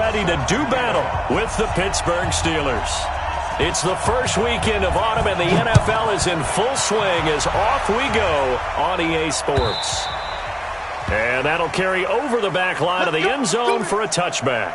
ready to do battle with the Pittsburgh Steelers. It's the first weekend of autumn, and the NFL is in full swing as off we go on EA Sports. And that'll carry over the back line of the end zone for a touchback.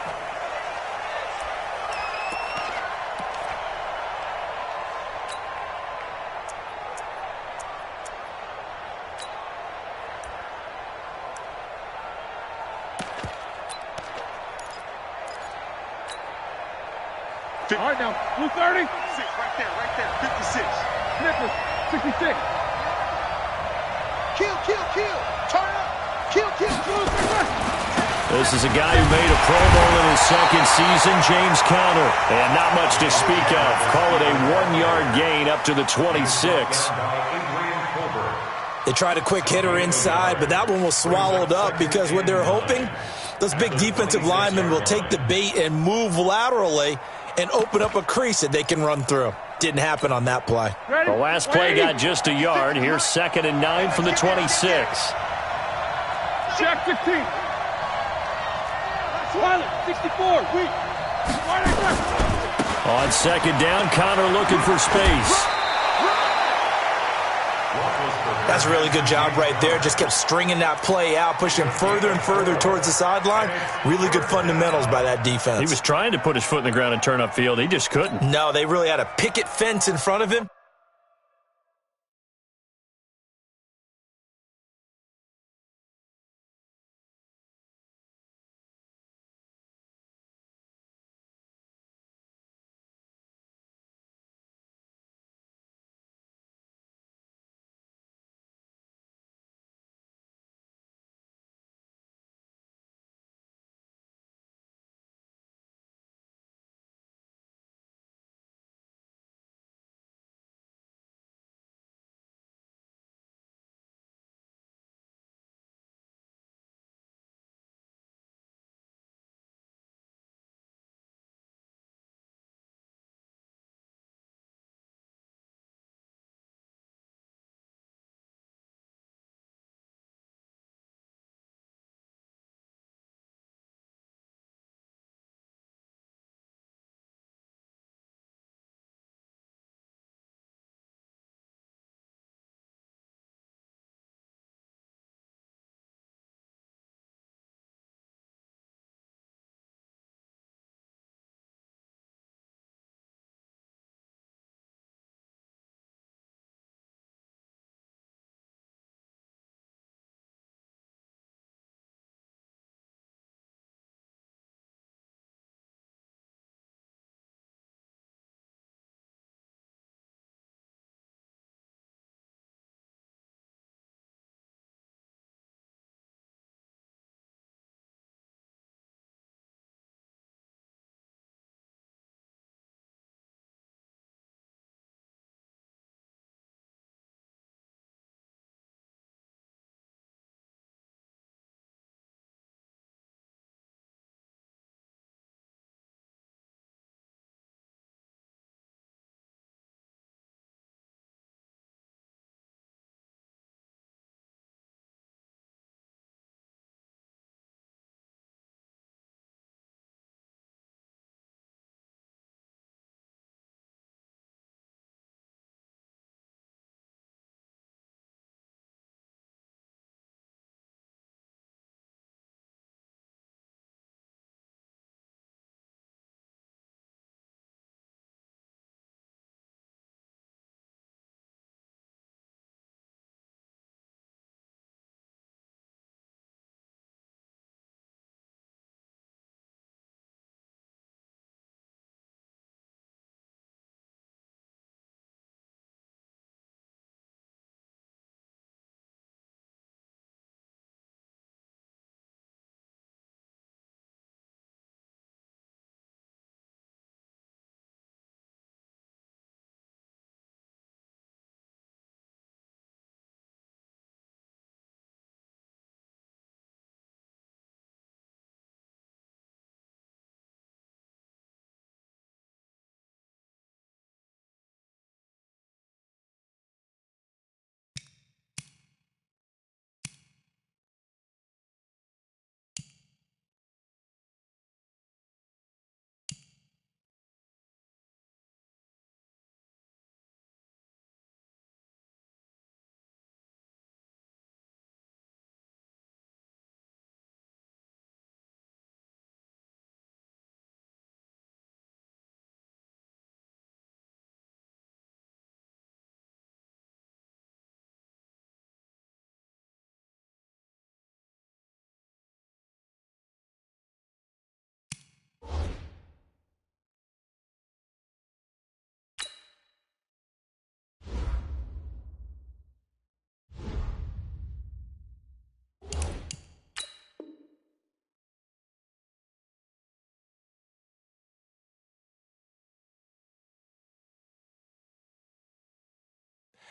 All right, now, blue 30. Right there, 56. Snickers, 66. Kill. Turn up. Kill. This is a guy who made a Pro Bowl in his second season, James Conner. And not much to speak of. Call it a 1-yard gain up to the 26. They tried a quick hitter inside, but that one was swallowed up because what they're hoping, those big defensive linemen will take the bait and move laterally and open up a crease that they can run through. Didn't happen on that play. The last play got just a yard. Here's 2nd and 9 from the 26. Check 15. Silent, 64. Weak. On 2nd down, Conner looking for space. That's a really good job right there. Just kept stringing that play out, pushing further and further towards the sideline. Really good fundamentals by that defense. He was trying to put his foot in the ground and turn upfield. He just couldn't. No, they really had a picket fence in front of him.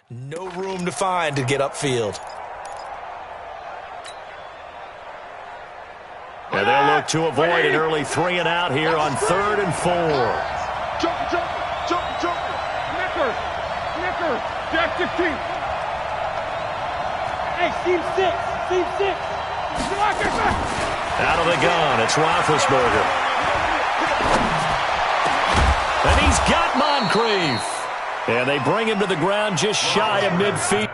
No room to find to get upfield. And they'll look to avoid an early 3 and out here on 3rd and 4. Jump. Nicker. Jack 15. Hey, seam 6. Out of the gun, it's Roethlisberger. And he's got Moncrief. And they bring him to the ground just shy of midfield.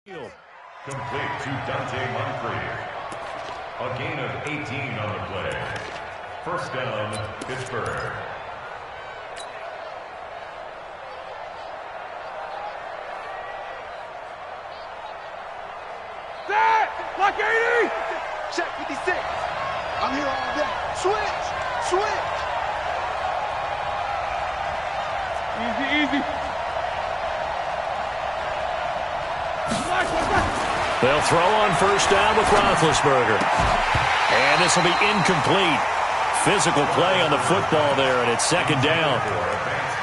Complete to Dante Moncrief. A gain of 18 on the play. First down, Pittsburgh. Set! Block 80! Check 56. I'm here all day. Switch! Switch! Easy, easy. They'll throw on first down with Roethlisberger. And this will be incomplete. Physical play on the football there, and it's second down.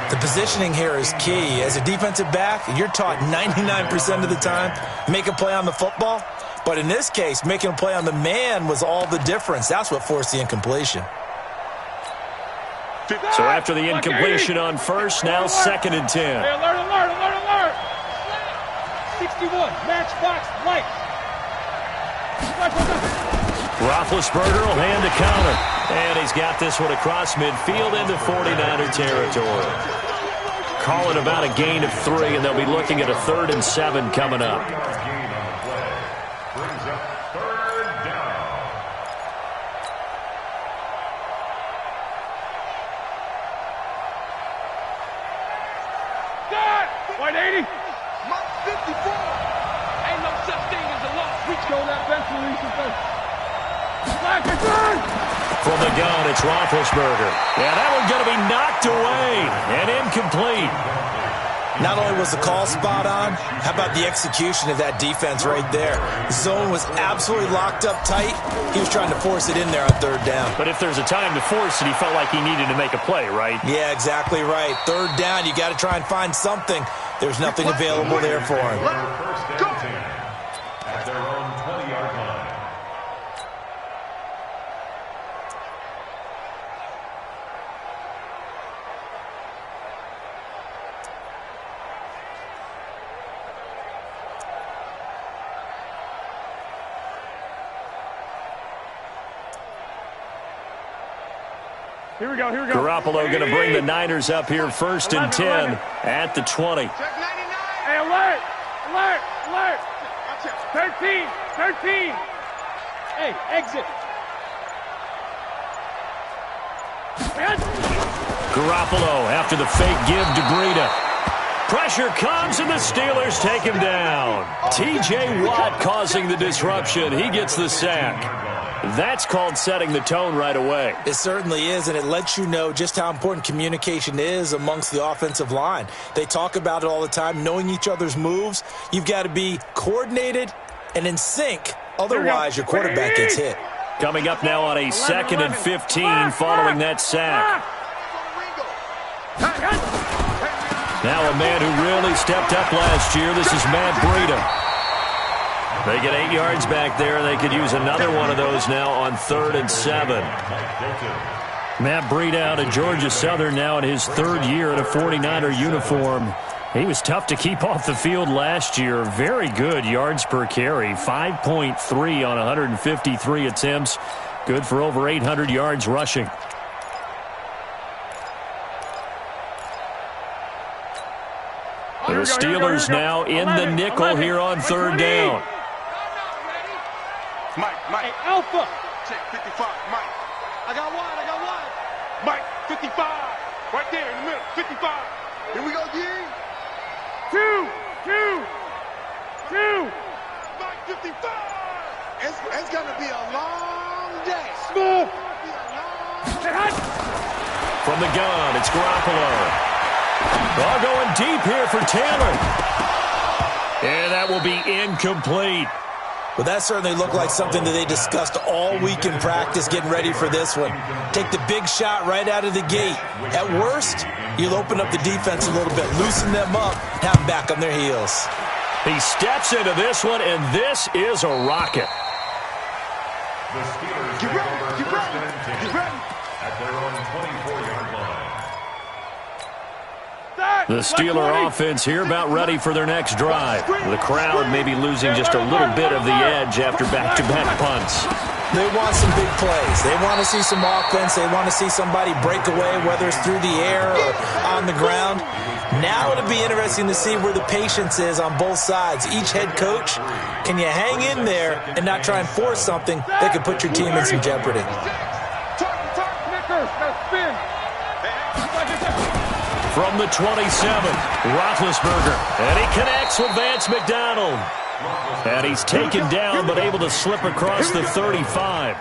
The positioning here is key. As a defensive back, you're taught 99% of the time, make a play on the football. But in this case, making a play on the man was all the difference. That's what forced the incompletion. So after the incompletion on first, now second and 10. Hey, alert, alert, alert, alert! 61, matchbox, light. Roethlisberger will hand the counter. And he's got this one across midfield into 49er territory. Call it about a gain of 3, and they'll be looking at a 3rd and 7 coming up. Brings up third down. Set! 180. Mark 54. Ain't no such thing as a loss. We go that bench release and go. Flag return! From the gun, it's Roethlisberger. Yeah, that one's going to be knocked away and incomplete. Not only was the call spot on, how about the execution of that defense right there? The zone was absolutely locked up tight. He was trying to force it in there on third down. But if there's a time to force it, he felt like he needed to make a play, right? Yeah, exactly right. Third down, you got to try and find something. There's nothing available there for him. First and 10 at their own 20-yard line. Here we go, here we go. Garoppolo going to bring the Niners up here first and 10 at the 20. Check 99. Hey, alert! Alert! Alert! 13! 13! Hey, exit! Garoppolo after the fake give to Breida. Pressure comes and the Steelers take him down. T.J. Watt causing the disruption. He gets the sack. That's called setting the tone right away. It certainly is, and it lets you know just how important communication is amongst the offensive line. They talk about it all the time, knowing each other's moves. You've got to be coordinated and in sync. Otherwise, your quarterback gets hit. Coming up now on a 2nd and 15 following that sack. Now a man who really stepped up last year. This is Matt Breida. They get 8 yards back there, and they could use another one of those now on 3rd and 7. Matt Breida out of Georgia Southern now in his 3rd year in a 49er uniform. He was tough to keep off the field last year. Very good yards per carry, 5.3 on 153 attempts. Good for over 800 yards rushing. The Steelers now in the nickel here on 3rd down. Mike. Hey, Alpha! Check 55. Mike. I got one. Mike, 55! Right there in the middle, 55! Here we go, G. Two! Mike, 55. It's going to be a long day. Smooth! Hey, hot! From the gun, it's Garoppolo. Ball going deep here for Taylor. And that will be incomplete. Well, that certainly looked like something that they discussed all week in practice getting ready for this one. Take the big shot right out of the gate. At worst, you'll open up the defense a little bit, loosen them up, have them back on their heels. He steps into this one, and this is a rocket. The Steelers Get ready. Get ready. at their own 24-yard line. The Steeler offense here about ready for their next drive. The crowd may be losing just a little bit of the edge after back-to-back punts. They want some big plays. They want to see some offense. They want to see somebody break away, whether it's through the air or on on the ground. Now it'll be interesting to see where the patience is on both sides. Each head coach, can you hang in there and not try and force something that could put your team in some jeopardy? From the 27, Roethlisberger. And he connects with Vance McDonald. And he's taken down but able to slip across the 35.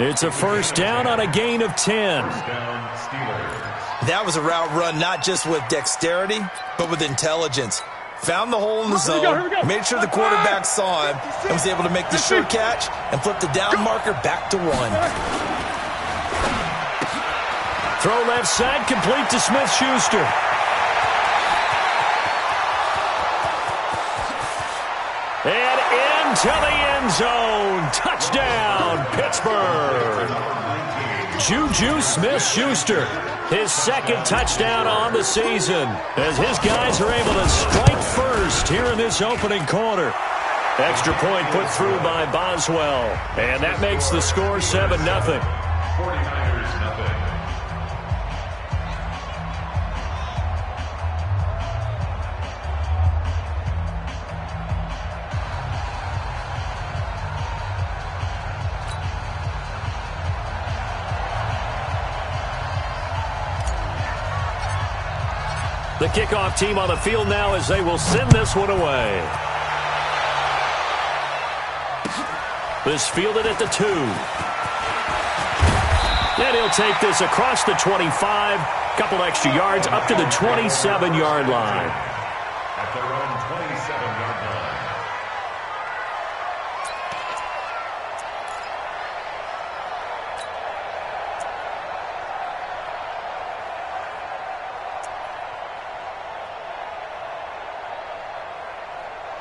It's a first down on a gain of 10. That was a route run not just with dexterity, but with intelligence. Found the hole in the zone, made sure the quarterback saw him, and was able to make the sure catch and flip the down marker back to 1. Throw left side, complete to Smith-Schuster. And into the end zone. Touchdown, Pittsburgh. Juju Smith-Schuster, his second touchdown on the season, as his guys are able to strike first here in this opening quarter. Extra point put through by Boswell, and that makes the score 7-0. 49ers nothing. The kickoff team on the field now as they will send this one away. This fielded at the 2. And he'll take this across the 25. Couple extra yards up to the 27-yard line. At their own 27-yard line.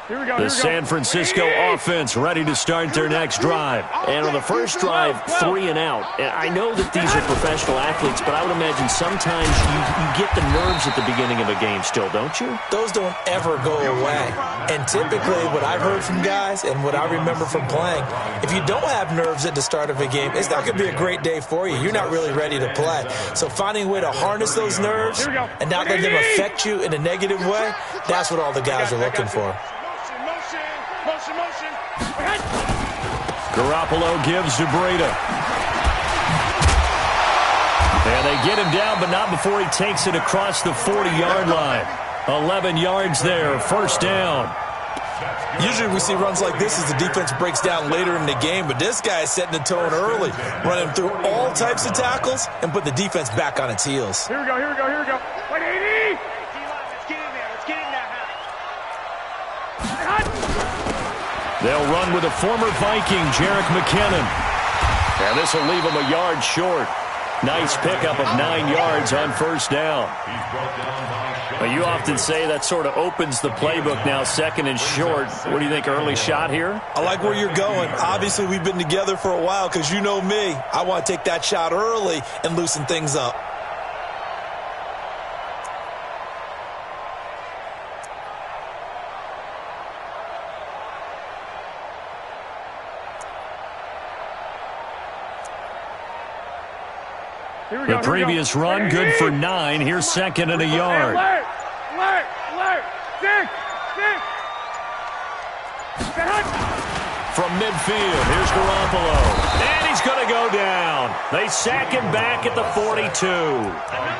The San Francisco offense ready to start their next drive. And on the first drive, 3 and out. And I know that these are professional athletes, but I would imagine sometimes you get the nerves at the beginning of a game still, don't you? Those don't ever go away. And typically what I've heard from guys and what I remember from playing, if you don't have nerves at the start of a game, it's not going to be a great day for you. You're not really ready to play. So finding a way to harness those nerves and not let them affect you in a negative way, that's what all the guys are looking for. Garoppolo gives to Breida. And they get him down, but not before he takes it across the 40-yard line. 11 yards there, first down. Usually we see runs like this as the defense breaks down later in the game, but this guy is setting the tone early, running through all types of tackles and put the defense back on its heels. Here we go. 180! They'll run with a former Viking, Jerick McKinnon. And this will leave him a yard short. Nice pickup of 9 yards on first down. Well, you often say that sort of opens the playbook now, second and short. What do you think, early shot here? I like where you're going. Obviously, we've been together for a while because you know me. I want to take that shot early and loosen things up. The previous run, good for 9. Here's second and a yard. Alert! Six! From midfield, here's Garoppolo. And he's going to go down. They sack him back at the 42.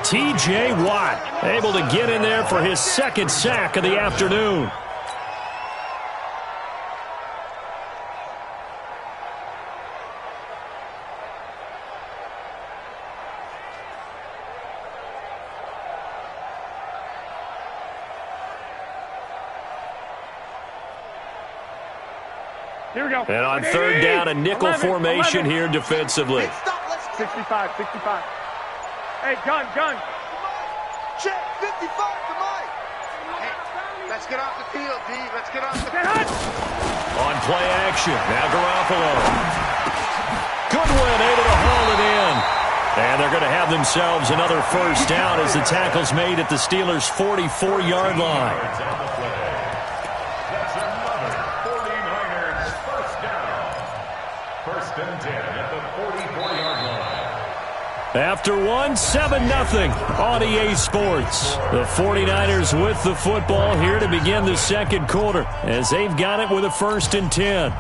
T.J. Watt able to get in there for his second sack of the afternoon. Here we go. And on third down, a nickel formation here defensively. 65. Hey, gun. Check, 55 to Mike. Hey, let's get off the field, D. Let's get off the field. On play action, now Garoppolo. Goodwin able to haul it in. And they're going to have themselves another first down as the tackle's made at the Steelers' 44-yard line. First and 10 at the 44-yard line. After one, 7-0 on EA Sports. The 49ers with the football here to begin the second quarter as they've got it with a 1st and 10.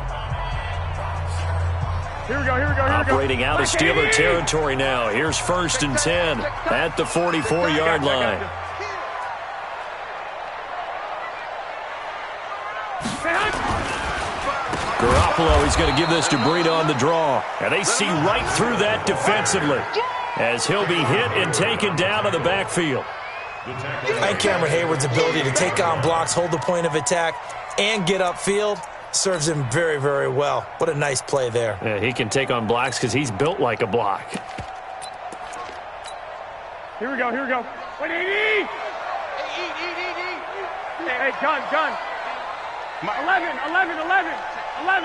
Here we go. Operating out of Steeler territory now. Here's 1st and 10 at the 44-yard line. Garoppolo, he's going to give this to Breida on the draw. And they see right through that defensively as he'll be hit and taken down in the backfield. And Cameron Hayward's ability to take on blocks, hold the point of attack, and get upfield serves him very, very well. What a nice play there. Yeah, he can take on blocks because he's built like a block. Here we go. Wait, eat. Hey, gun. 11. 11. Come on,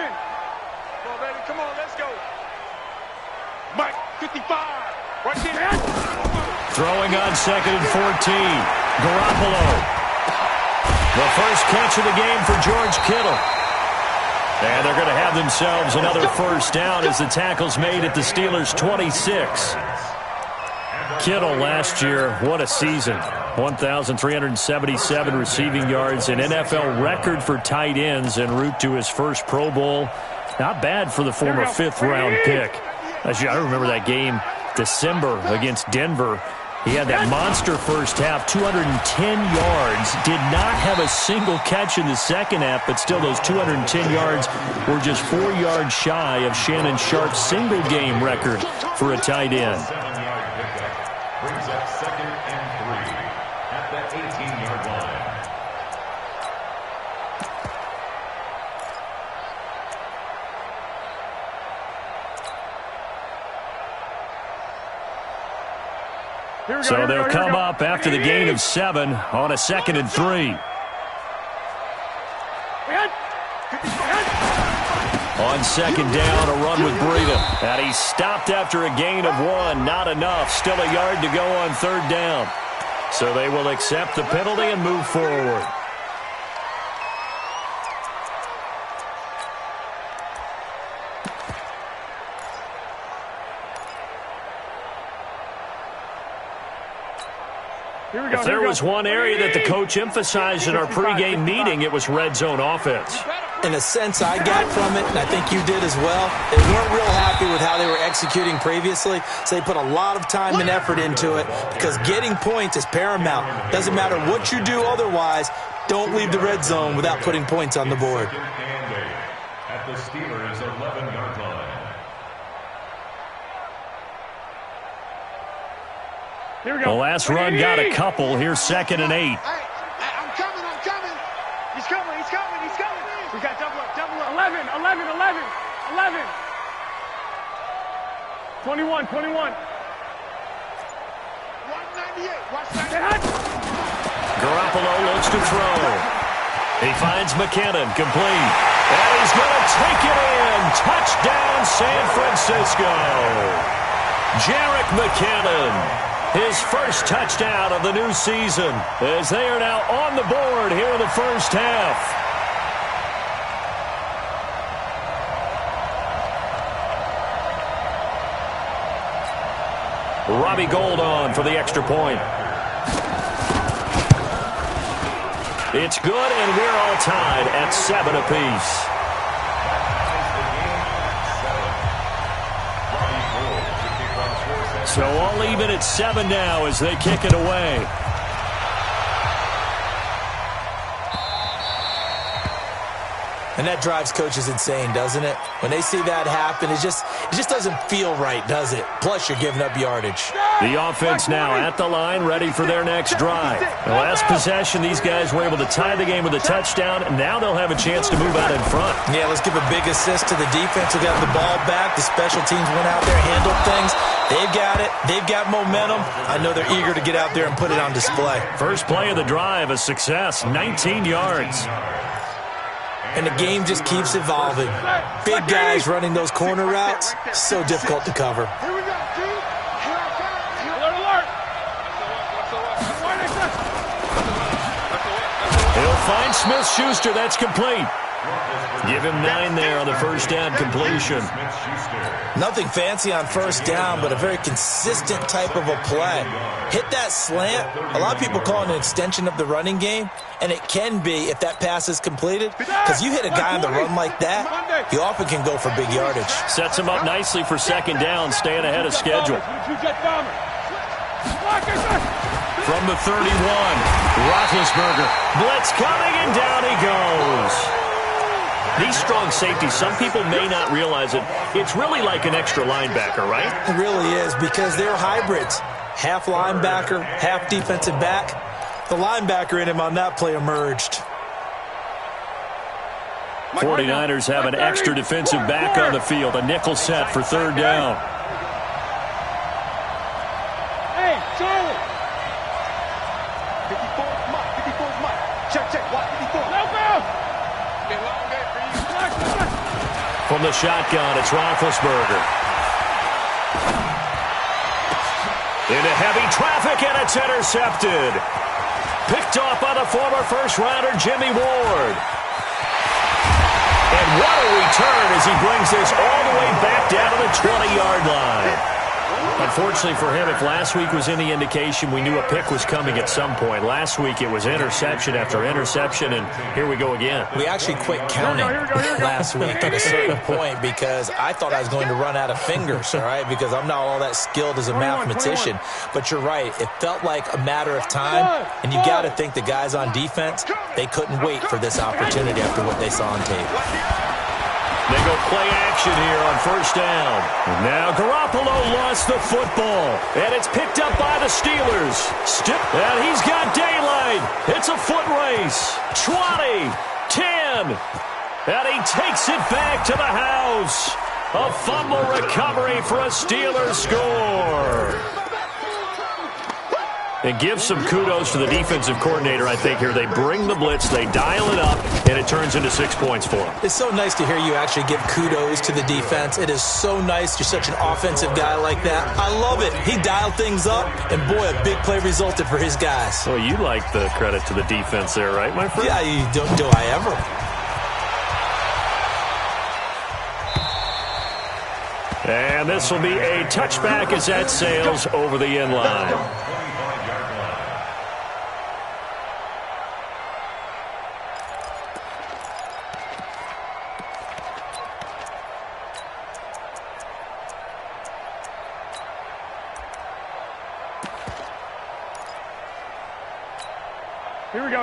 baby. Come on, let's go. Mike, 55. Right there. Throwing on 2nd and 14. Garoppolo. The first catch of the game for George Kittle. And they're going to have themselves another 1st down as the tackle's made at the Steelers' 26. Kittle last year, what a season. 1,377 receiving yards, an NFL record for tight ends en route to his first Pro Bowl. Not bad for the former 5th-round pick. I remember that game, December, against Denver. He had that monster first half, 210 yards. Did not have a single catch in the second half, but still those 210 yards were just 4 yards shy of Shannon Sharp's single-game record for a tight end. Brings up 2nd and 3 at that 18-yard line. So they'll come up after the gain of 7 on a 2nd and 3. On 2nd down, a run with Breida. And he's stopped after a gain of 1. Not enough. Still a yard to go on 3rd down. So they will accept the penalty and move forward. If there was one area that the coach emphasized in our pregame meeting, it was red zone offense. In a sense, I got from it, and I think you did as well. They weren't real happy with how they were executing previously, so they put a lot of time and effort into it because getting points is paramount. Doesn't matter what you do otherwise, don't leave the red zone without putting points on the board. At the Steelers' 11-yard line. The last run got a couple. Here's 2nd and 8. I'm coming. He's coming. We got double up. 11. 21. 198. Watch that. Garoppolo looks to throw. He finds McKinnon, complete. And he's going to take it in. Touchdown, San Francisco. Jerick McKinnon. His first touchdown of the new season as they are now on the board here in the first half. Robbie Gould on for the extra point. It's good, and we're all tied at 7 apiece. So all even at 7 now as they kick it away. And that drives coaches insane, doesn't it? When they see that happen, it just doesn't feel right, does it? Plus, you're giving up yardage. The offense now at the line, ready for their next drive. The last possession, these guys were able to tie the game with a touchdown, and now they'll have a chance to move out in front. Yeah, let's give a big assist to the defense who got the ball back. The special teams went out there, handled things. They've got it. They've got momentum. I know they're eager to get out there and put it on display. First play of the drive, a success, 19 yards. And the game just keeps evolving. Big guys running those corner routes, so difficult to cover. Here we go, dude. Alert. He'll find Smith-Schuster. That's complete. Give him 9 there on the first down completion. Nothing fancy on first down, but a very consistent type of a play. Hit that slant. A lot of people call it an extension of the running game, and it can be if that pass is completed, because you hit a guy on the run like that, he often can go for big yardage. Sets him up nicely for second down, staying ahead of schedule. From the 31, Roethlisberger. Blitz coming, and down he goes. These strong safeties, some people may not realize it. It's really like an extra linebacker, right? It really is, because they're hybrids. Half linebacker, half defensive back. The linebacker in him on that play emerged. 49ers have an extra defensive back on the field. A nickel set for third down. Hey, Charlie. 54 Mike. 54 Mike. Check. Watch 54. Help out. Been a long day for you. From the shotgun, it's Roethlisberger. Into heavy traffic, and it's intercepted. Picked off by the former first-rounder Jimmy Ward. And what a return as he brings this all the way back down to the 20-yard line. Unfortunately for him, if last week was any indication, we knew a pick was coming at some point. Last week it was interception after interception, and here we go again. We actually quit counting last week at a certain point because I thought I was going to run out of fingers, all right, because I'm not all that skilled as a mathematician. But you're right. It felt like a matter of time, and you got to think the guys on defense, they couldn't wait for this opportunity after what they saw on tape. They go play action here on first down. Now Garoppolo lost the football, and it's picked up by the Steelers. And he's got daylight. It's a foot race. 20, 10, and he takes it back to the house. A fumble recovery for a Steelers score. And give some kudos to the defensive coordinator, I think, here. They bring the blitz, they dial it up, and it turns into 6 points for them. It's so nice to hear you actually give kudos to the defense. It is so nice. You're such an offensive guy like that. I love it. He dialed things up, and boy, a big play resulted for his guys. Well, you like the credit to the defense there, right, my friend? Yeah, do I ever? And this will be a touchback as that sails over the end line.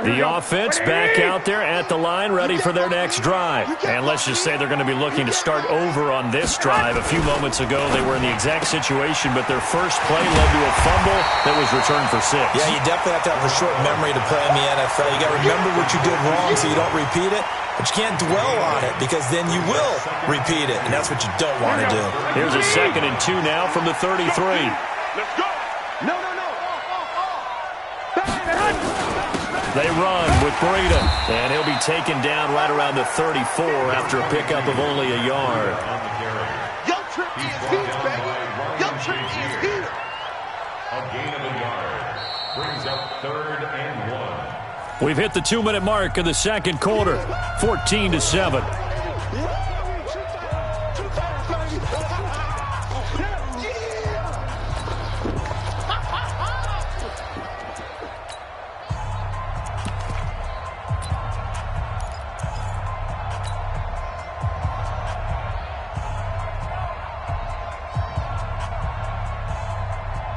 The offense back out there at the line, ready for their next drive. And let's just say they're going to be looking to start over on this drive. A few moments ago, they were in the exact situation, but their first play led to a fumble that was returned for 6. Yeah, you definitely have to have a short memory to play in the NFL. You got to remember what you did wrong so you don't repeat it, but you can't dwell on it because then you will repeat it, and that's what you don't want to do. Here's a 2nd and 2 now from the 33. Let's go. No. They run with Breida, and he'll be taken down right around the 34 after a pickup of only a yard. Young Trip is here, baby. Young Trip is here. A gain of a yard brings up 3rd and 1. We've hit the 2-minute mark of the second quarter, 14-7.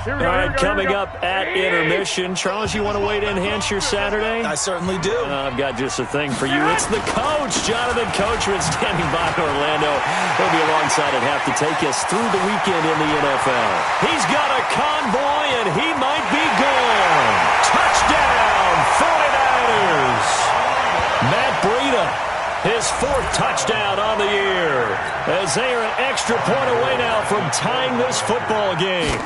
All right, coming up at intermission. Charles, you want to wait and enhance your Saturday? I certainly do. I've got just a thing for you. It's the coach, Jonathan Coachman, standing by in Orlando. He'll be alongside at half to take us through the weekend in the NFL. He's got a convoy, and he might be gone. Touchdown, 49ers. Matt Breida, his 4th touchdown on the year, as they are an extra point away now from tying this football game.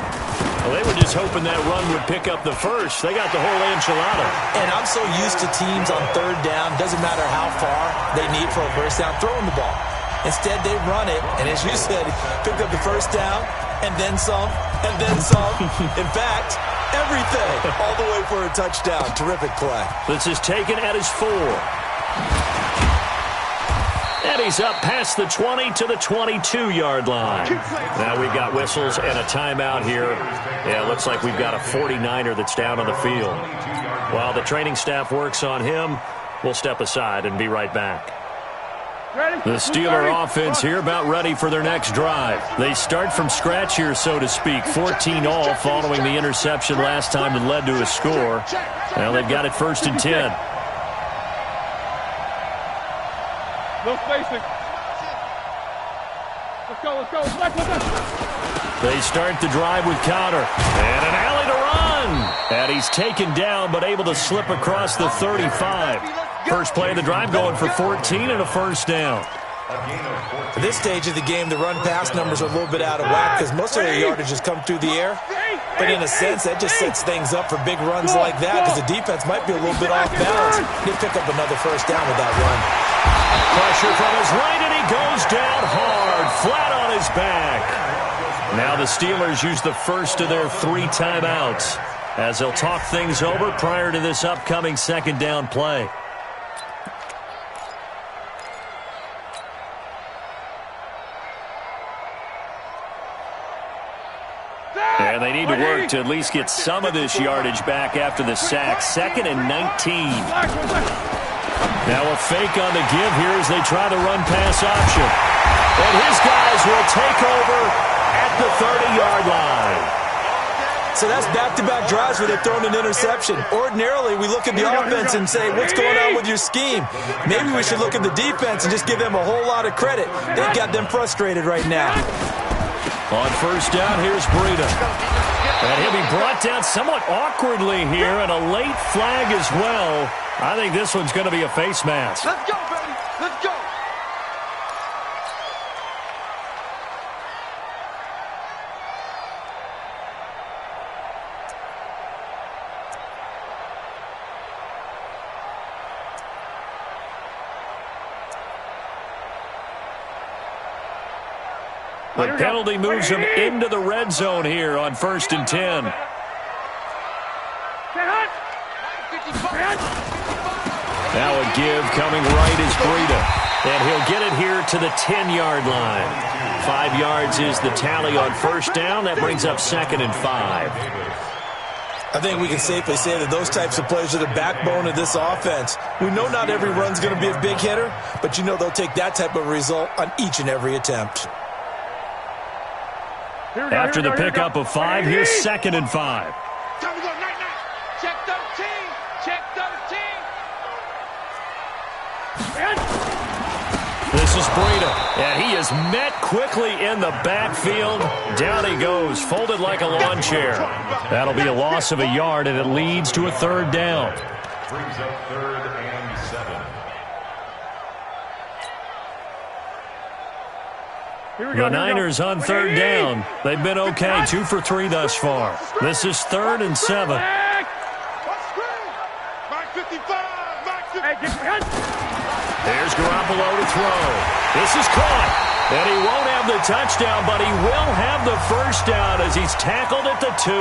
Well, they were just hoping that run would pick up the first. They got the whole enchilada. And I'm so used to teams on 3rd down, doesn't matter how far they need for a first down, throwing the ball. Instead, they run it, and as you said, picked up the first down, and then some, and then some. In fact, everything, all the way for a touchdown. Terrific play. This is taken at his 4. And he's up past the 20 to the 22-yard line. Now we've got whistles and a timeout here. Yeah, it looks like we've got a 49er that's down on the field. While the training staff works on him, we'll step aside and be right back. The Steeler offense here about ready for their next drive. They start from scratch here, so to speak. 14 all following the interception last time that led to a score. Now they've got it 1st and 10. No spacing. Let's go, let's go. They start the drive with Counter. And an alley to run. And he's taken down, but able to slip across the 35. First play of the drive going for 14 and a first down. At this stage of the game, the run-pass numbers are a little bit out of whack because most of their yardage has come through the air. But in a sense, that just sets things up for big runs like that because the defense might be a little bit off balance. They pick up another first down with that run. Pressure from his right, and he goes down hard, flat on his back. Now the Steelers use the first of their 3 timeouts as they'll talk things over prior to this upcoming second down play. And they need to work to at least get some of this yardage back after the sack. 2nd and 19. Now a fake on the give here as they try the run-pass option. And his guys will take over at the 30-yard line. So that's back-to-back drives where they've thrown an interception. Ordinarily, we look at the offense and say, what's going on with your scheme? Maybe we should look at the defense and just give them a whole lot of credit. They've got them frustrated right now. On first down, here's Breida. And he'll be brought down somewhat awkwardly here, and a late flag as well. I think this one's going to be a face mask. Let's go, baby. Let's go. The penalty moves him into the red zone here on 1st and 10. Now a give coming right is Breida. And he'll get it here to the 10-yard line. 5 yards is the tally on first down. That brings up 2nd and 5. I think we can safely say that those types of plays are the backbone of this offense. We know not every run's going to be a big hitter, but you know they'll take that type of result on each and every attempt. After the pickup of 5, here's 2nd and 5. Time to go, night. Check 13. Check 13. This is Breida, and he is met quickly in the backfield. Down he goes, folded like a lawn chair. That'll be a loss of a yard, and it leads to a 3rd down. Brings up 3rd and 7. The Niners on 3rd down. They've been okay, 2 for 3 thus far. This is 3rd and 7. There's Garoppolo to throw. This is caught. And he won't have the touchdown, but he will have the first down as he's tackled at the 2.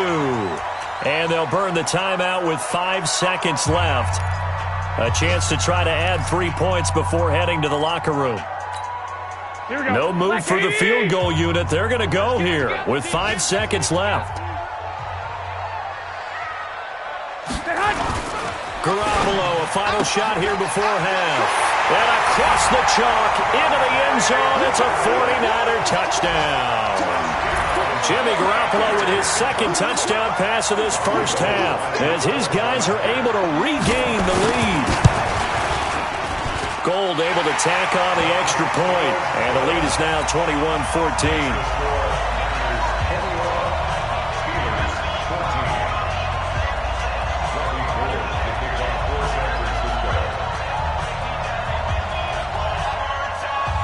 And they'll burn the timeout with 5 seconds left. A chance to try to add 3 points before heading to the locker room. No move for the field goal unit. They're going to go here with 5 seconds left. Garoppolo, a final shot here before half. And across the chalk into the end zone. It's a 49er touchdown. Jimmy Garoppolo with his 2nd touchdown pass of this first half as his guys are able to regain the lead. Gold able to tack on the extra point, and the lead is now 21-14.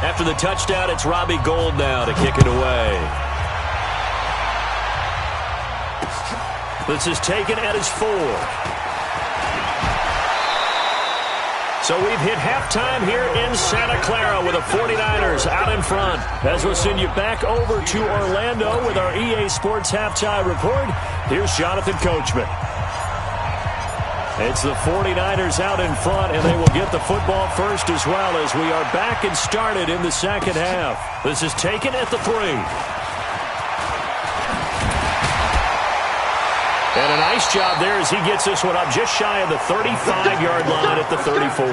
After the touchdown, it's Robbie Gould now to kick it away. This is taken at his 4. So we've hit halftime here in Santa Clara with the 49ers out in front. As we'll send you back over to Orlando with our EA Sports Halftime Report, here's Jonathan Coachman. It's the 49ers out in front, and they will get the football first as well as we are back and started in the second half. This is taken at the 3. And a nice job there as he gets this one up just shy of the 35-yard line at the 34.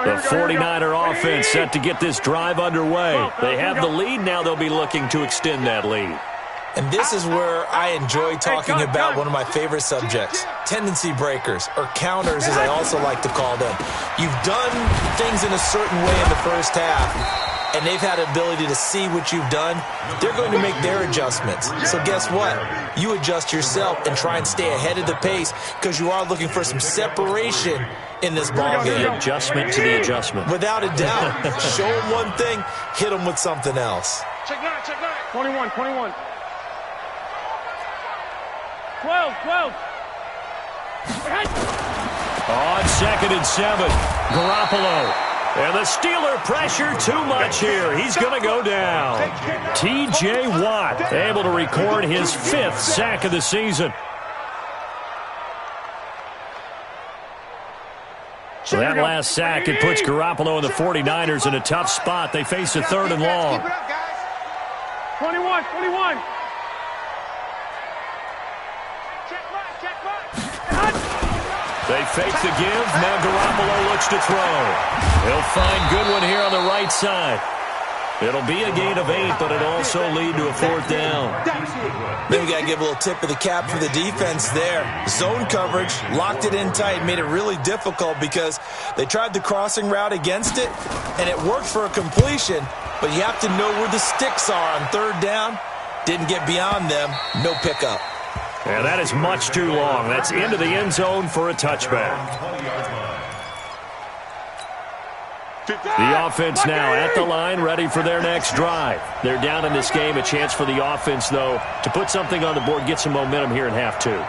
The 49er offense set to get this drive underway. They have the lead now. They'll be looking to extend that lead. And this is where I enjoy talking about one of my favorite subjects, tendency breakers, or counters as I also like to call them. You've done things in a certain way in the first half, and they've had the ability to see what you've done. They're going to make their adjustments. So guess what? You adjust yourself and try and stay ahead of the pace because you are looking for some separation in this ball game. The adjustment to the adjustment. Without a doubt. Show them one thing, hit them with something else. Check 9, check 9. 21, 21. 12, 12. On 2nd and 7, Garoppolo. And the Steeler pressure too much here. He's going to go down. T.J. Watt able to record his 5th sack of the season. So that last sack, it puts Garoppolo and the 49ers in a tough spot. They face a 3rd and long. 21, 21. They fake the give. Now Garoppolo looks to throw. He'll find Goodwin here on the right side. It'll be a gain of 8, but it'll also lead to a 4th down. Then we got to give a little tip of the cap for the defense there. Zone coverage, locked it in tight, made it really difficult because they tried the crossing route against it, and it worked for a completion, but you have to know where the sticks are on 3rd down. Didn't get beyond them, no pickup. And that is much too long. That's into the end zone for a touchback. The offense now at the line, ready for their next drive. They're down in this game. A chance for the offense, though, to put something on the board, get some momentum here in half 2.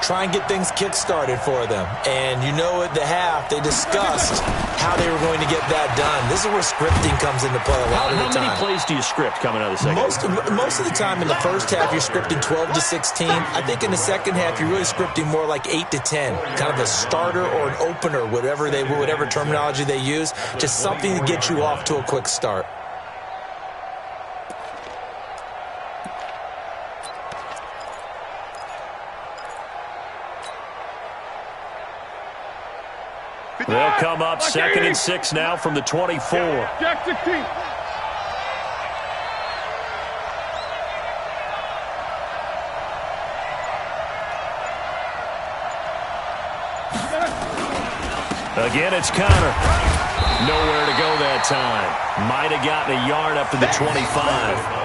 Try and get things kick-started for them. And you know at the half, they discussed how they were going to get that done. This is where scripting comes into play a lot of the time. How many plays do you script coming out of the second half? Most of the time in the first half, you're scripting 12 to 16. I think in the second half, you're really scripting more like 8 to 10. Kind of a starter or an opener, whatever terminology they use. Just something to get you off to a quick start. They'll come up 2nd and 6 now from the 24. Jack 16. Again, it's Connor. Nowhere to go that time. Might have gotten a yard up to the 25.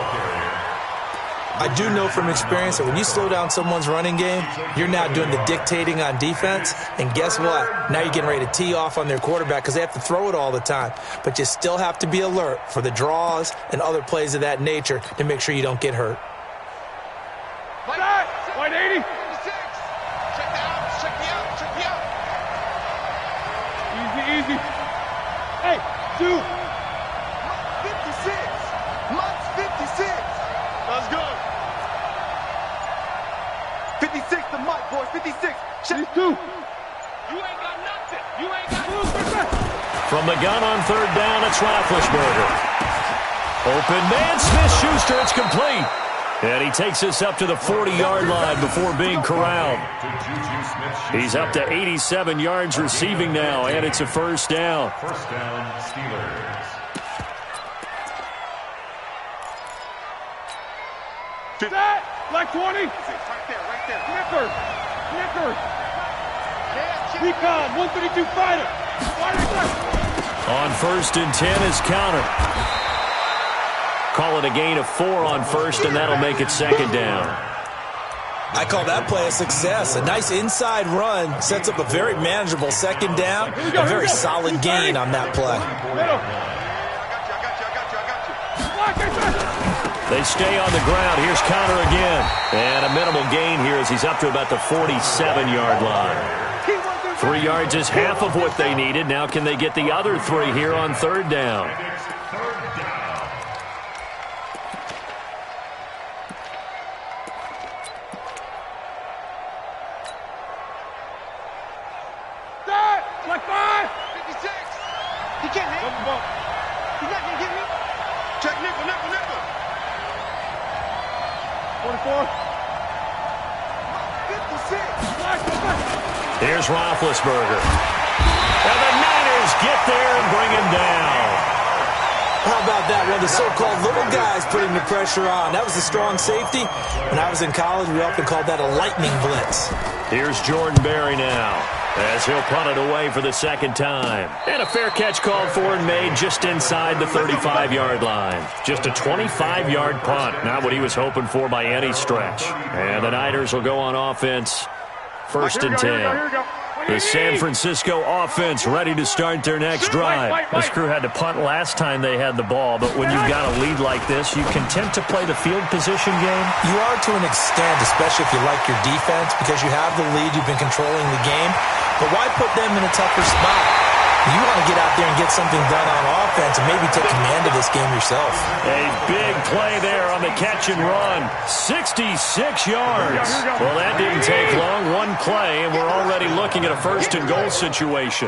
I do know from experience that when you slow down someone's running game, you're now doing the dictating on defense. And guess what? Now you're getting ready to tee off on their quarterback because they have to throw it all the time. But you still have to be alert for the draws and other plays of that nature to make sure you don't get hurt. White 80. Check the out, check the out, check the out. Easy, easy. Hey, 2. 56. Mutts 56. Let's go. 56 to Mutt, boys. 56. Check. These 2. You ain't got nothing. You ain't got nothing. From the gun on 3rd down, it's Roethlisberger. Open man, Smith-Schuster, it's complete. And he takes us up to the 40-yard line before being corralled. He's up to 87 yards receiving now, and it's a 1st down. 1st down, Steelers. That, like 20. Right there. Snickers. Recon, 132 fighter. On 1st and 10 is Connor. Call it a gain of 4 on 1st, and that'll make it 2nd down. I call that play a success. A nice inside run sets up a very manageable 2nd down. A very solid gain on that play. They stay on the ground. Here's Connor again. And a minimal gain here as he's up to about the 47-yard line. 3 yards is half of what they needed. Now can they get the other 3 here on 3rd down? boy. Here's Roethlisberger. And the Niners get there and bring him down. How about that? One of the so-called little guys putting the pressure on. That was a strong safety. When I was in college, we often called that a lightning blitz. Here's Jordan Berry now, as he'll punt it away for the second time. And a fair catch called for and made just inside the 35-yard line. Just a 25-yard punt, not what he was hoping for by any stretch. And the Niners will go on offense, 1st and 10. The San Francisco offense ready to start their next drive. This crew had to punt last time they had the ball, but when you've got a lead like this, you content to play the field position game? You are to an extent, especially if you like your defense, because you have the lead, you've been controlling the game. But why put them in a tougher spot? You want to get out there and get something done on offense and maybe take command of this game yourself. A big play there on the catch and run. 66 yards. Well, that didn't take long. One play, and we're already looking at a 1st and goal situation.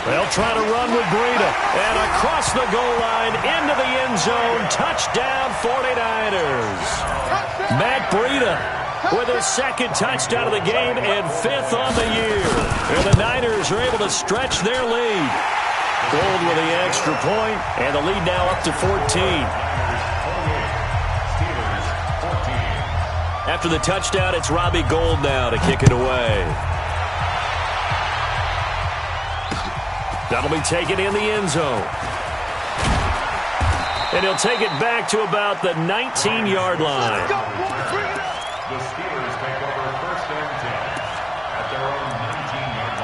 They'll try to run with Breida. And across the goal line, into the end zone. Touchdown, 49ers. Matt Breida with his 2nd touchdown of the game and 5th on the year. And the Niners are able to stretch their lead. Gold with the extra point, and the lead now up to 14. After the touchdown, it's Robbie Gould now to kick it away. That'll be taken in the end zone. And he'll take it back to about the 19-yard line. The Steelers take over 1st and 10 at their own 19-yard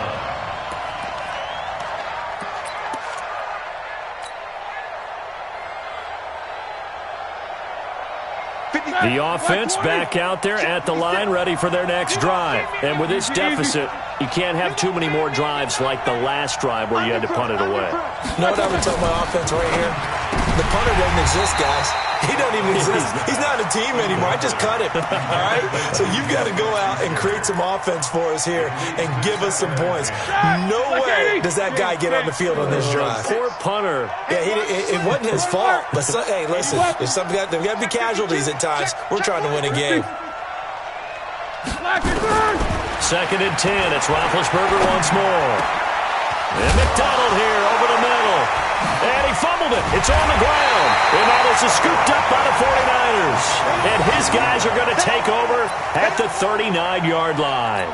line. The offense back out there at the line, ready for their next drive. And with this deficit, you can't have too many more drives like the last drive where you had to punt it away. You know what I would tell my offense right here? The punter doesn't exist, guys. He doesn't even exist. He's not a team anymore. I just cut him. All right? So you've got to go out and create some offense for us here and give us some points. No way does that guy get on the field on this drive. Poor punter. Yeah, it wasn't his fault. But hey, listen, there's got to be casualties at times. We're trying to win a game. 2nd and 10. It's Roethlisberger once more. And McDonald here over the middle. And he fumbled it. It's on the ground. And now this is scooped up by the 49ers. And his guys are going to take over at the 39-yard line.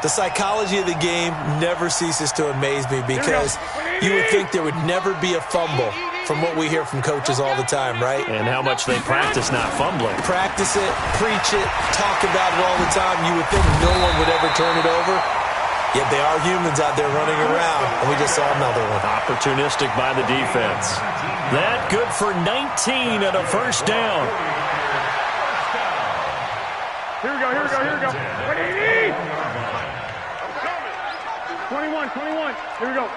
The psychology of the game never ceases to amaze me because you would think there would never be a fumble from what we hear from coaches all the time, right? And how much they practice not fumbling. Practice it, preach it, talk about it all the time. You would think no one would ever turn it over. Yet they are humans out there running around, and we just saw another one. Opportunistic by the defense. That good for 19 at a 1st down. Here we go. What do you need? 21. Here we go.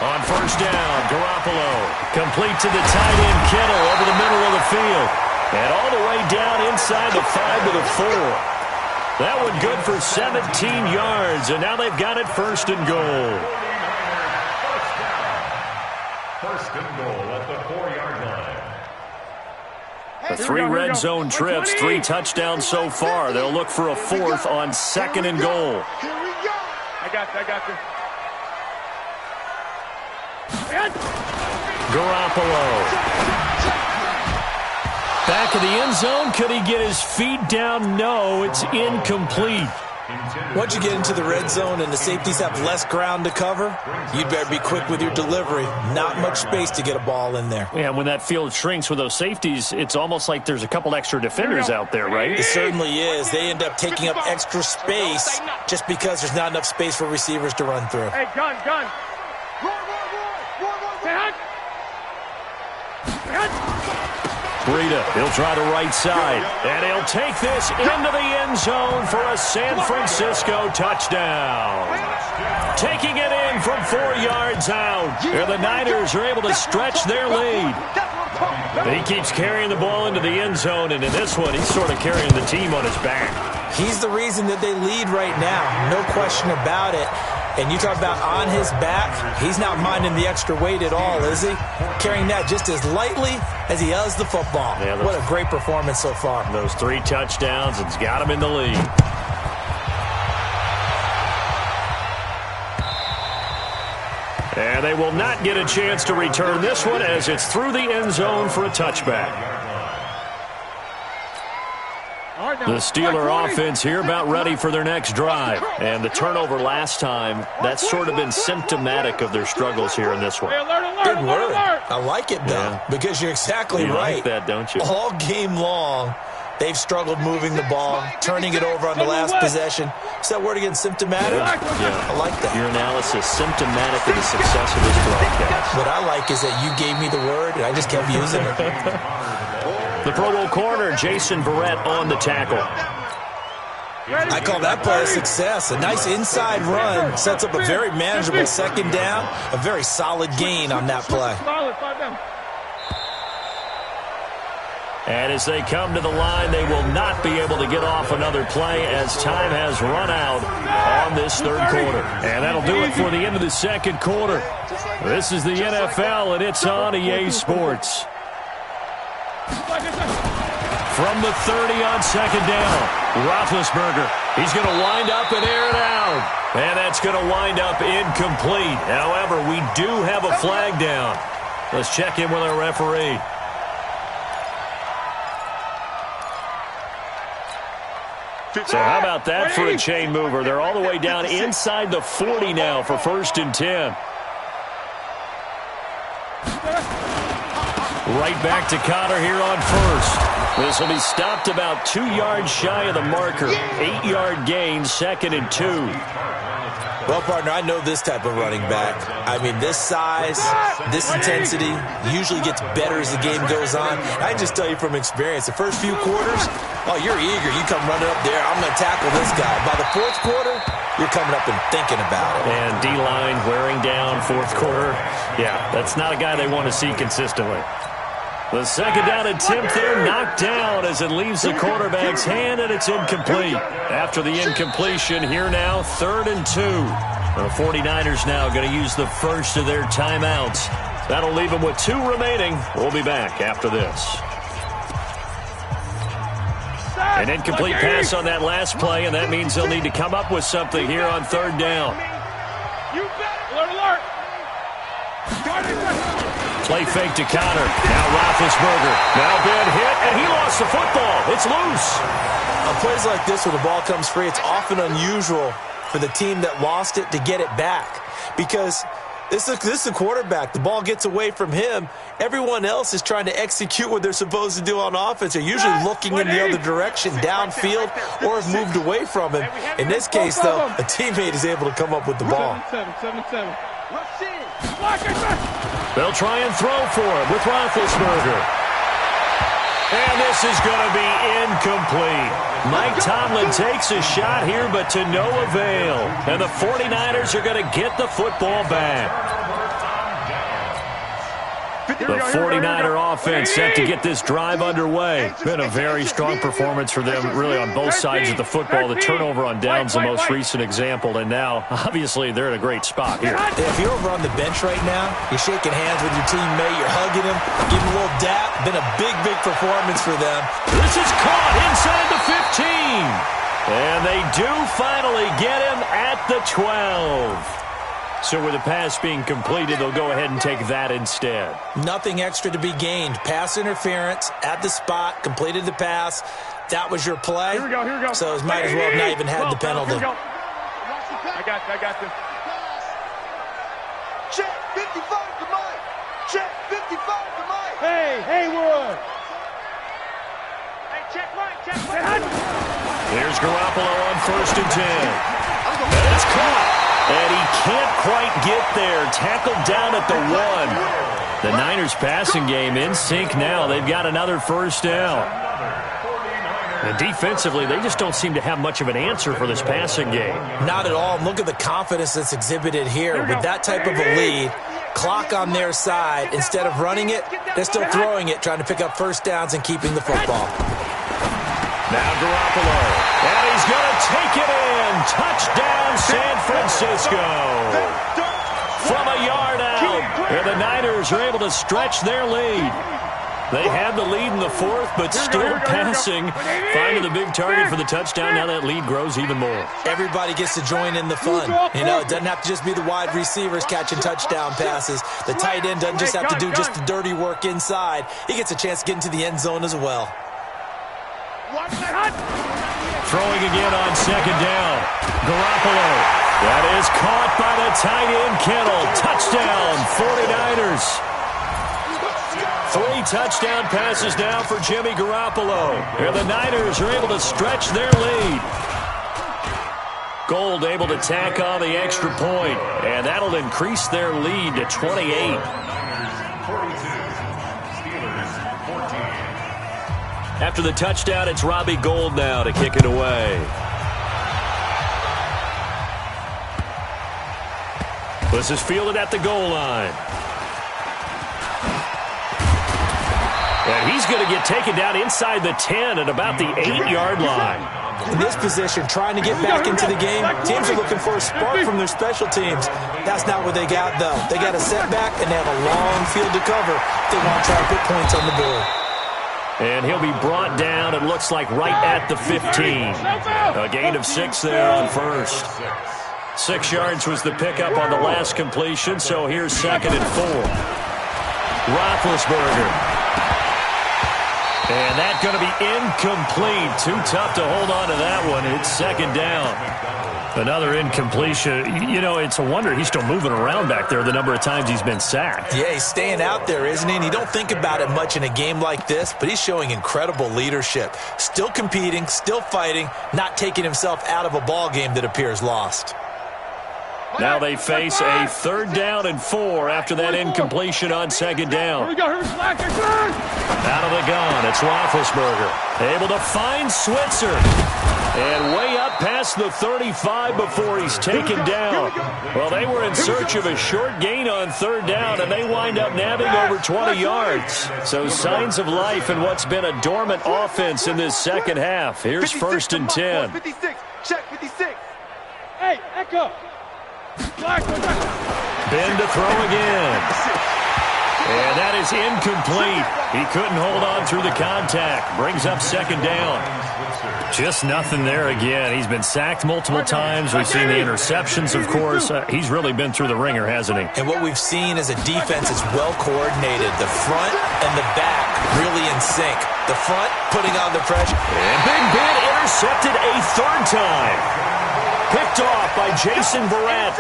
On 1st down, Garoppolo. Complete to the tight end, Kittle, over the middle of the field. And all the way down inside the 5 to the 4. That one good for 17 yards, and now they've got it 1st and goal. 1st and goal at the 4-yard line. The 3 red zone trips, 3 touchdowns so far. They'll look for a 4th on 2nd and goal. I got this. Garoppolo. Back of the end zone. Could he get his feet down? No, it's incomplete. Once you get into the red zone and the safeties have less ground to cover, you'd better be quick with your delivery. Not much space to get a ball in there. Yeah, when that field shrinks with those safeties, it's almost like there's a couple extra defenders out there, right? It certainly is. They end up taking up extra space just because there's not enough space for receivers to run through. Hey, gun. Breida, he'll try the right side, and he'll take this into the end zone for a San Francisco touchdown. Taking it in from 4 yards out, and the Niners are able to stretch their lead. He keeps carrying the ball into the end zone, and in this one, he's sort of carrying the team on his back. He's the reason that they lead right now, no question about it. And you talk about on his back, he's not minding the extra weight at all, is he? Carrying that just as lightly as he does the football. Yeah, what a great performance so far. Those 3 touchdowns, it's got him in the lead. And they will not get a chance to return this one as it's through the end zone for a touchback. The Steeler offense here about ready for their next drive. And the turnover last time, that's sort of been symptomatic of their struggles here in this one. Good word. I like it, though, because you're exactly right. You like that, don't you? All game long, they've struggled moving the ball, turning it over on the last possession. Is that word again, symptomatic? Yeah. I like that. Your analysis, symptomatic of the success of this broadcast. What I like is that you gave me the word, and I just kept using it. The Pro Bowl corner, Jason Verrett, on the tackle. I call that play a success. A nice inside run sets up a very manageable second down, a very solid gain on that play. And as they come to the line, they will not be able to get off another play as time has run out on this third quarter. And that'll do it for the end of the second quarter. This is the NFL, and it's on EA Sports. From the 30 on second down, Roethlisberger. He's going to wind up and air it out. And that's going to wind up incomplete. However, we do have a flag down. Let's check in with our referee. So how about that for a chain mover? They're all the way down inside the 40 now for 1st and 10. Right back to Connor here on first. This will be stopped about 2 yards shy of the marker. 8-yard gain, 2nd and 2. Well, partner, I know this type of running back. I mean, this size, this intensity usually gets better as the game goes on. I just tell you from experience, the first few quarters, oh, you're eager. You come running up there, I'm going to tackle this guy. By the 4th quarter, you're coming up and thinking about it. And D-line wearing down 4th quarter. Yeah, that's not a guy they want to see consistently. The second down attempt there knocked down as it leaves the quarterback's hand, and it's incomplete. After the incompletion, here now, 3rd and 2. The 49ers now going to use the first of their timeouts. That'll leave them with 2 remaining. We'll be back after this. An incomplete pass on that last play, and that means they'll need to come up with something here on 3rd down. Alert! Play fake to Connor. Now Roethlisberger. Now been hit, and he lost the football. It's loose. On plays like this where the ball comes free, it's often unusual for the team that lost it to get it back. Because this is a quarterback. The ball gets away from him. Everyone else is trying to execute what they're supposed to do on offense. They're usually looking in the other direction, downfield, or have moved away from him. In this case, though, a teammate is able to come up with the ball. 7-7. They'll try and throw for it with Roethlisberger. And this is going to be incomplete. Mike Tomlin takes a shot here, but to no avail. And the 49ers are going to get the football back. The 49er offense set to get this drive underway. Been a very strong performance for them, really, on both sides of the football. The turnover on down's the most recent example, and now, obviously, they're in a great spot here. If you're over on the bench right now, you're shaking hands with your teammate, you're hugging him, giving him a little dap. Been a big, big performance for them. This is caught inside the 15. And they do finally get him at the 12. So with the pass being completed, they'll go ahead and take that instead. Nothing extra to be gained. Pass interference at the spot, completed the pass. That was your play. Here we go. So it might as well have not even had the penalty. I got you. Check 55 to Mike. Check 55 to Mike. Hey, Haywood. Hey, check Mike. There's Garoppolo on 1st and 10. And it's caught. And he can't quite get there. Tackled down at the 1. The Niners passing game in sync now. They've got another first down. And defensively, they just don't seem to have much of an answer for this passing game. Not at all. Look at the confidence that's exhibited here. With that type of a lead, clock on their side, instead of running it, they're still throwing it, trying to pick up first downs and keeping the football. Now Garoppolo. And he's going to take it in. Touchdown, San Francisco. From a yard out. And the Niners are able to stretch their lead. They had the lead in the fourth, but still passing. Finding the big target for the touchdown. Now that lead grows even more. Everybody gets to join in the fun. You know, it doesn't have to just be the wide receivers catching touchdown passes. The tight end doesn't just have to do just the dirty work inside. He gets a chance to get into the end zone as well. Throwing again on second down. Garoppolo. That is caught by the tight end, Kittle. Touchdown, 49ers. 3 touchdown passes now for Jimmy Garoppolo. And the Niners are able to stretch their lead. Gold able to tack on the extra point, and that'll increase their lead to 28. After the touchdown, it's Robbie Gould now to kick it away. This is fielded at the goal line. And he's going to get taken down inside the 10 at about the 8-yard line. In this position, trying to get back into the game, teams are looking for a spark from their special teams. That's not what they got, though. They got a setback, and they have a long field to cover if they want to try to put points on the board. And he'll be brought down, it looks like, right at the 15. A gain of 6 there on first. 6 yards was the pickup on the last completion, so here's 2nd and 4. Roethlisberger. And that's going to be incomplete. Too tough to hold on to that one. It's 2nd down. Another incompletion. You know, it's a wonder he's still moving around back there the number of times he's been sacked. Yeah, he's staying out there, isn't he? And you don't think about it much in a game like this, but he's showing incredible leadership. Still competing, still fighting, not taking himself out of a ball game that appears lost. Now they face a 3rd down and 4 after that incompletion on 2nd down. Out of the gun, it's Roethlisberger. Able to find Switzer. And way up past the 35 before he's taken down. Well, they were in search of a short gain on 3rd down, and they wind up nabbing over 20 yards. So signs of life in what's been a dormant offense in this second half. Here's 1st and 10. 56. Check 56. Hey, Echo. Ben to throw again. And that is incomplete. He couldn't hold on through the contact. Brings up 2nd down. Just nothing there again. He's been sacked multiple times. We've seen the interceptions, of course. He's really been through the ringer, hasn't he? And what we've seen is a defense that's well coordinated. The front and the back really in sync. The front putting on the pressure. And Big Ben intercepted a 3rd time. Picked off by Jason Verrett.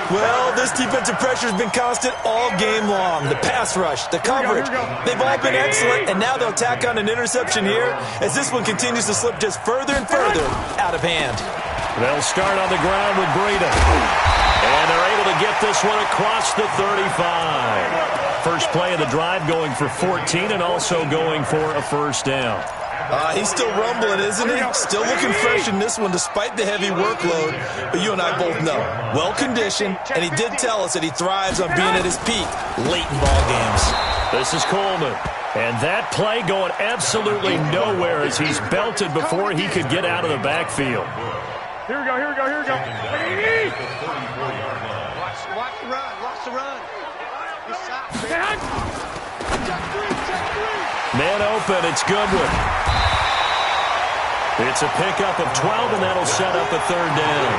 Well, this defensive pressure has been constant all game long. The pass rush, the coverage, they've all been excellent, and now they'll tack on an interception here as this one continues to slip just further and further out of hand. They'll start on the ground with Breida. And they're able to get this one across the 35. First play of the drive going for 14 and also going for a 1st down. He's still rumbling, isn't he? Still looking fresh in this one despite the heavy workload. But you and I both know, well-conditioned, and he did tell us that he thrives on being at his peak late in ball games. This is Coleman. And that play going absolutely nowhere as he's belted before he could get out of the backfield. Here we go. Watch the run. Watch the run. Man open, it's Goodwin. It's a pickup of 12, and that'll set up a 3rd down.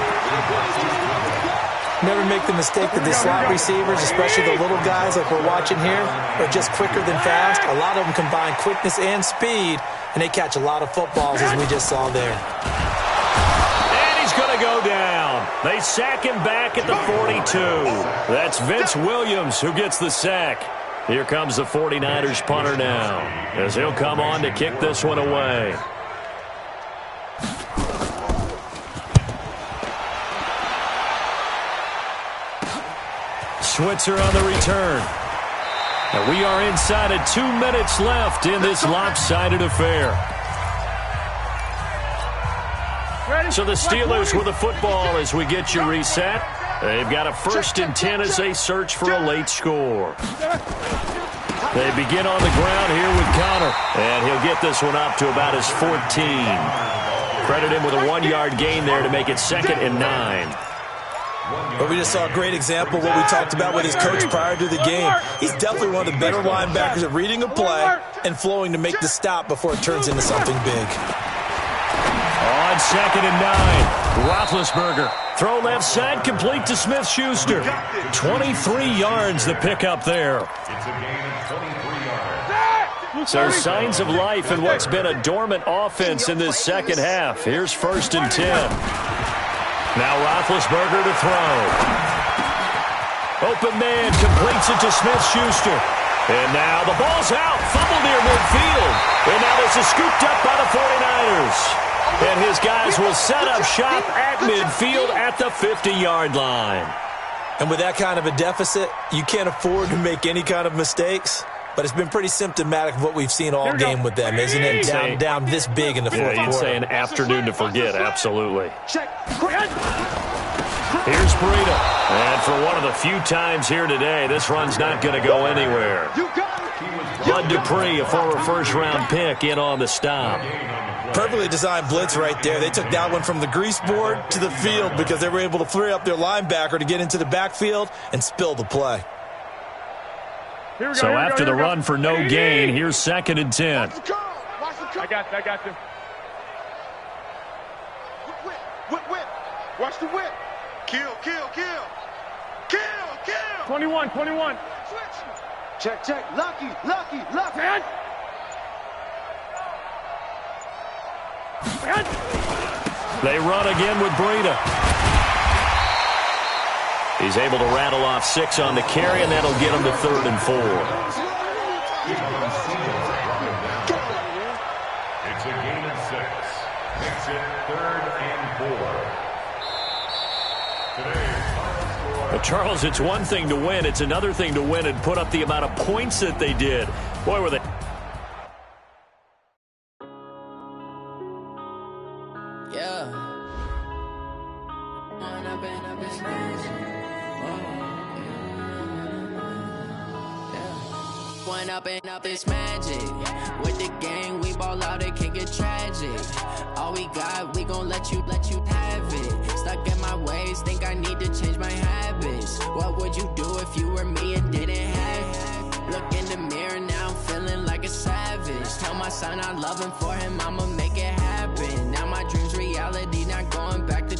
Never make the mistake that the slot receivers, especially the little guys like we're watching here, are just quicker than fast. A lot of them combine quickness and speed, and they catch a lot of footballs, as we just saw there. And he's going to go down. They sack him back at the 42. That's Vince Williams who gets the sack. Here comes the 49ers punter now, as he'll come on to kick this one away. Switzer on the return. And we are inside of 2 minutes left in this lopsided affair. So the Steelers with the football as we get you reset. They've got a 1st and 10 as they search for a late score. They begin on the ground here with Connor, and he'll get this one up to about his 14. Credit him with a 1-yard gain there to make it 2nd and 9. But we just saw a great example of what we talked about with his coach prior to the game. He's definitely one of the better linebackers at reading a play and flowing to make the stop before it turns into something big. On 2nd and 9, Roethlisberger. Throw left side, complete to Smith-Schuster. 23 yards the pickup there. It's a gain of 23 yards. So signs of life in what's been a dormant offense in this second half. Here's 1st and 10. Now Roethlisberger to throw. Open man completes it to Smith-Schuster. And now the ball's out. Fumble near midfield. And now this is scooped up by the 49ers. And his guys will set up shop at midfield at the 50-yard line. And with that kind of a deficit, you can't afford to make any kind of mistakes. But it's been pretty symptomatic of what we've seen all game with them, isn't it? Down this big in the fourth quarter. You'd say an afternoon to forget, absolutely. Here's Breida. And for one of the few times here today, this run's not going to go anywhere. Bud Dupree, a former first-round pick, in on the stop. Perfectly designed blitz right there. They took that one from the grease board to the field because they were able to free up their linebacker to get into the backfield and spill the play. So after the run for no gain, here's 2nd and 10. I got you. Whip. Watch the whip. Kill. 21. Check. Lucky. Man. They run again with Breida. He's able to rattle off 6 on the carry, and that'll get him to 3rd and 4. It's a gain of 6. Makes it 3rd and 4. Well, Charles, it's one thing to win. It's another thing to win and put up the amount of points that they did. Boy, were they... Up this magic. With the gang, we ball out, it can get tragic. All we got, we gon' let you have it. Stuck in my ways, think I need to change my habits. What would you do if you were me and didn't have it? Look in the mirror, now I'm feeling like a savage. Tell my son I love him, for him I'ma make it happen. Now my dream's reality, not going back to.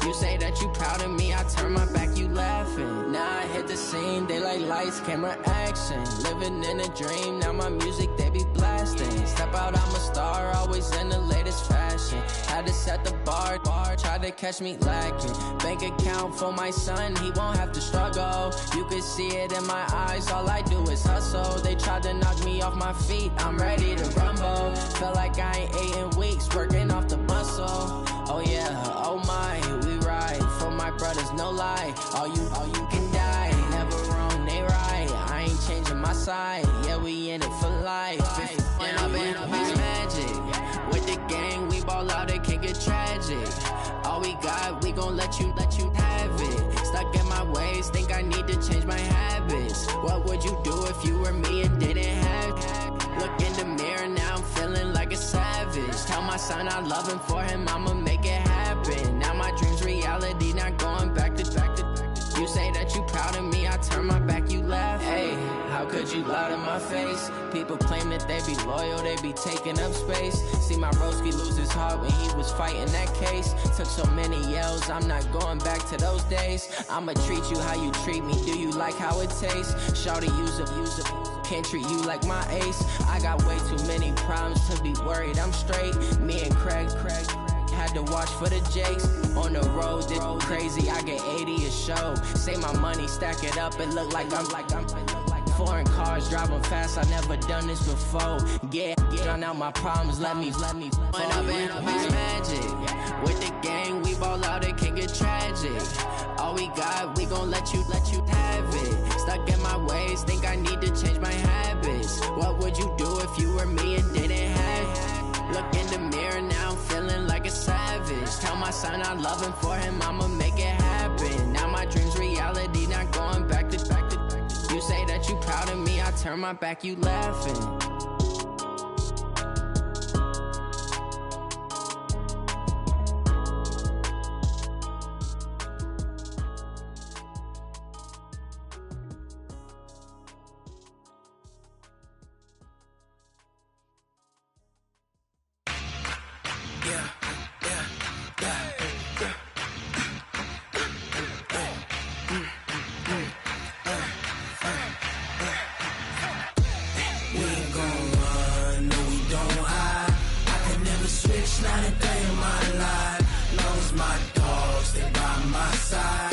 You say that you proud of me, I turn my back, you laughing. Now I hit the scene, they like lights, camera, action. Living in a dream, now my music, they be blasting. Step out, I'm a star, always in the latest fashion. Had to set the bar, try to catch me lacking. Bank account for my son, he won't have to struggle. You can see it in my eyes, all I do is hustle. They tried to knock me off my feet, I'm ready to rumble. Feel like I ain't ate in weeks, working off the muscle. Oh yeah, oh my, we ride for my brothers, no lie. All you can die, never wrong, they right. I ain't changing my side, yeah, we in it for life. When I've been magic, with the gang, we ball out, it can get tragic. All we got, we gon' let you have it. Stuck in my ways, think I need to change my habits. What would you do if you were me and didn't have it? Look in the mirror, now I'm feeling like a savage. Tell my son I love him, for him I'ma make it happen. Now my dream's reality, not going back to. You say that you proud of me, I turn my back, you laugh. Hey, how could you lie to my face? People claim that they be loyal, they be taking up space. See my broski lose his heart when he was fighting that case. Took so many yells, I'm not going back to those days. I'ma treat you how you treat me, do you like how it tastes? Shawty, use up, can't treat you like my ace. I got way too many problems to be worried, I'm straight. Me and Craig had to watch for the Jakes. On the road, this crazy, I get 80 a show. Say my money, stack it up, it look like I'm foreign cars, driving fast, I never done this before. Get drown out my problems, let me When I've been magic, with the gang, we ball out, it can get tragic. All we got, we gon' let you have it. Stuck in my ways, think I need to change my habits. What would you do if you were me and didn't have it? Look in the mirror, now I'm feeling like a savage. Tell my son I love him, for him I'ma make it happen. Now my dream's reality, not going back to. You say that you proud of me, I turn my back, you laughing. Not a day in my life, long as my dogs, they by my side.